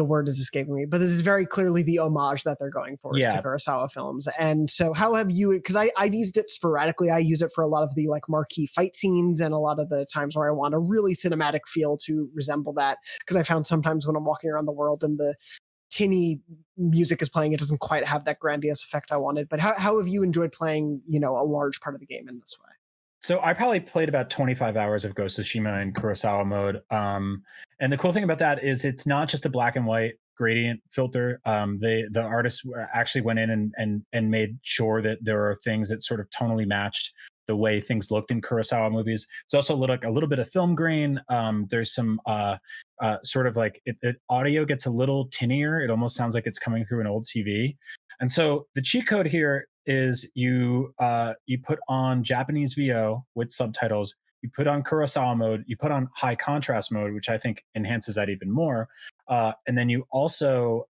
A: word is escaping me, but this is very clearly the homage that they're going for, to Kurosawa films. And so how have you, because I've used it sporadically, I use it for a lot of the like marquee fight scenes and a lot of the times where I want a really cinematic feel to resemble that, because I found sometimes when I'm walking around the world and the tinny music is playing, it doesn't quite have that grandiose effect I wanted. But how have you enjoyed playing a large part of the game in this way?
C: So I probably played about 25 hours of Ghost of Tsushima in Kurosawa mode. And the cool thing about that is it's not just a black and white gradient filter. The artists actually went in and made sure that there are things that sort of tonally matched the way things looked in Kurosawa movies. It's also a little bit of film grain. There's some sort of like audio gets a little tinnier. It almost sounds like it's coming through an old TV. And so the cheat code here is you put on Japanese VO with subtitles, you put on Kurosawa mode, you put on high contrast mode, which I think enhances that even more. And then you also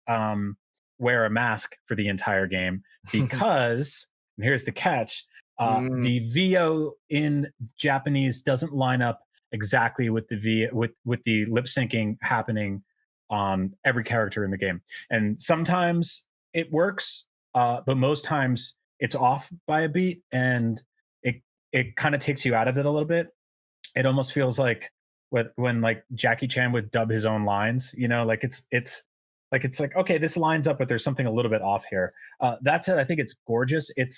C: wear a mask for the entire game because, and here's the catch, the VO in Japanese doesn't line up exactly with the with the lip syncing happening on every character in the game. And sometimes it works, but most times it's off by a beat, and it kind of takes you out of it a little bit. It almost feels like when like Jackie Chan would dub his own lines, like it's like, okay, this lines up, but there's something a little bit off here. That said, I think it's gorgeous. It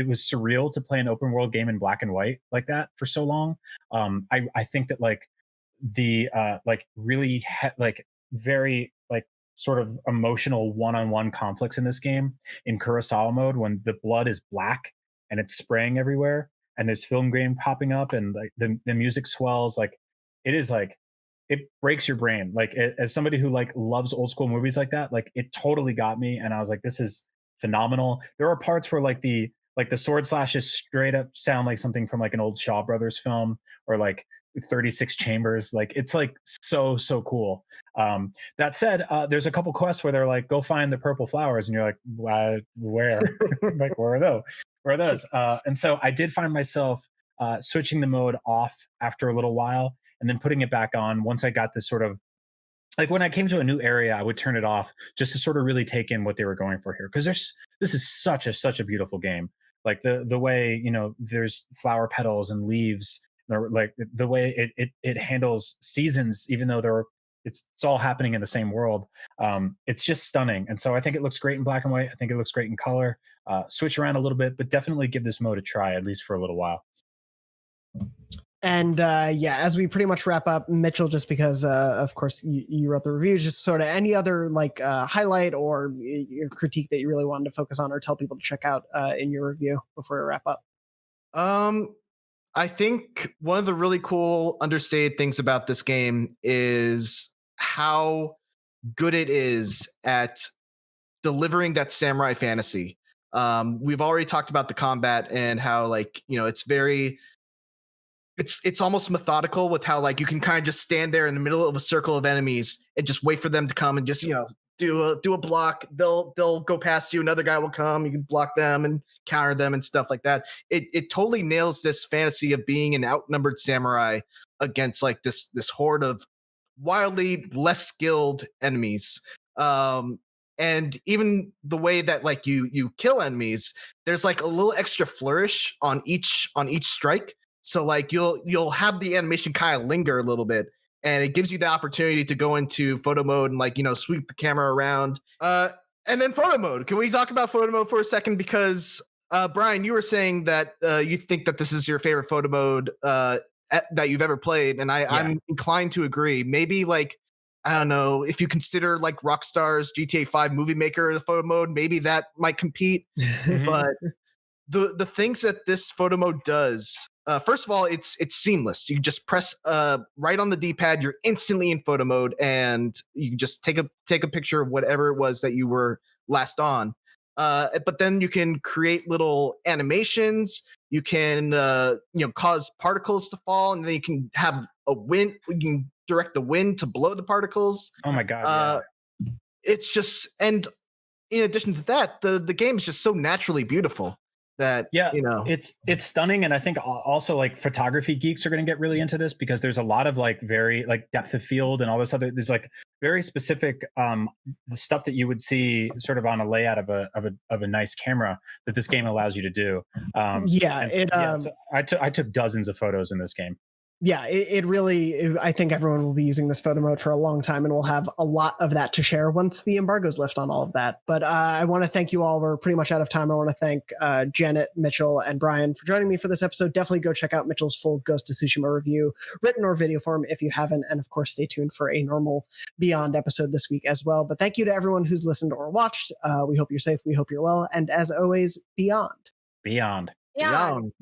C: was surreal to play an open world game in black and white like that for so long. I think that like the like really like very like sort of emotional one-on-one conflicts in this game in Kurosawa mode, when the blood is black and it's spraying everywhere and there's film grain popping up and like the music swells, like it is like, it breaks your brain. Like as somebody who like loves old school movies like that, like it totally got me. And I was like, this is phenomenal. There are parts where like the sword slashes straight up sound like something from like an old Shaw Brothers film, or like 36 chambers. Like it's like so cool. That said, there's a couple quests where they're like, go find the purple flowers, and you're like, where? Like where are those? And so I did find myself switching the mode off after a little while and then putting it back on once I got this sort of, like when I came to a new area, I would turn it off just to sort of really take in what they were going for here. Because this is such a beautiful game. Like the way, there's flower petals and leaves, like the way it handles seasons, even though there are it's all happening in the same world. It's just stunning, and so I think it looks great in black and white. I think it looks great in color. Switch around a little bit, but definitely give this mode a try, at least for a little while.
A: And yeah, as we pretty much wrap up, Mitchell, just because of course you wrote the reviews, just sort of any other like highlight or your critique that you really wanted to focus on or tell people to check out in your review before we wrap up.
D: I think one of the really cool understated things about this game is how good it is at delivering that samurai fantasy. We've already talked about the combat and how, like, you know, it's almost methodical with how, like, you can kind of just stand there in the middle of a circle of enemies and just wait for them to come and just, you know, do a block. They'll go past you. Another guy will come. You can block them and counter them and stuff like that. It totally nails this fantasy of being an outnumbered samurai against like this horde of wildly less skilled enemies. And even the way that like you kill enemies, there's like a little extra flourish on each strike. So like you'll have the animation kind of linger a little bit, and it gives you the opportunity to go into photo mode and, like, you know, sweep the camera around. And then photo mode. Can we talk about photo mode for a second? Because Brian, you were saying that you think that this is your favorite photo mode that you've ever played, and I'm inclined to agree. Maybe like, I don't know, if you consider like Rockstar's GTA 5 Movie Maker as photo mode, maybe that might compete. But the things that this photo mode does, first of all, it's seamless. You just press right on the D-pad, you're instantly in photo mode, and you can just take a picture of whatever it was that you were last on. But then you can create little animations. You can cause particles to fall, and then you can have a wind. You can direct the wind to blow the particles.
C: Oh my god!
D: It's just, and in addition to that, the game is just so naturally beautiful that, you know,
C: it's stunning. And I think also like photography geeks are going to get really into this, because there's a lot of like very like depth of field and all this other, there's like very specific the stuff that you would see sort of on a layout of a nice camera that this game allows you to do. So I took dozens of photos in this game.
A: Yeah, it really, I think everyone will be using this photo mode for a long time, and we'll have a lot of that to share once the embargoes lift on all of that. But I want to thank you all. We're pretty much out of time. I want to thank Janet, Mitchell, and Brian for joining me for this episode. Definitely go check out Mitchell's full Ghost of Tsushima review, written or video form if you haven't. And of course, stay tuned for a normal Beyond episode this week as well. But thank you to everyone who's listened or watched. We hope you're safe. We hope you're well. And as always, Beyond.
C: Beyond.
B: Beyond.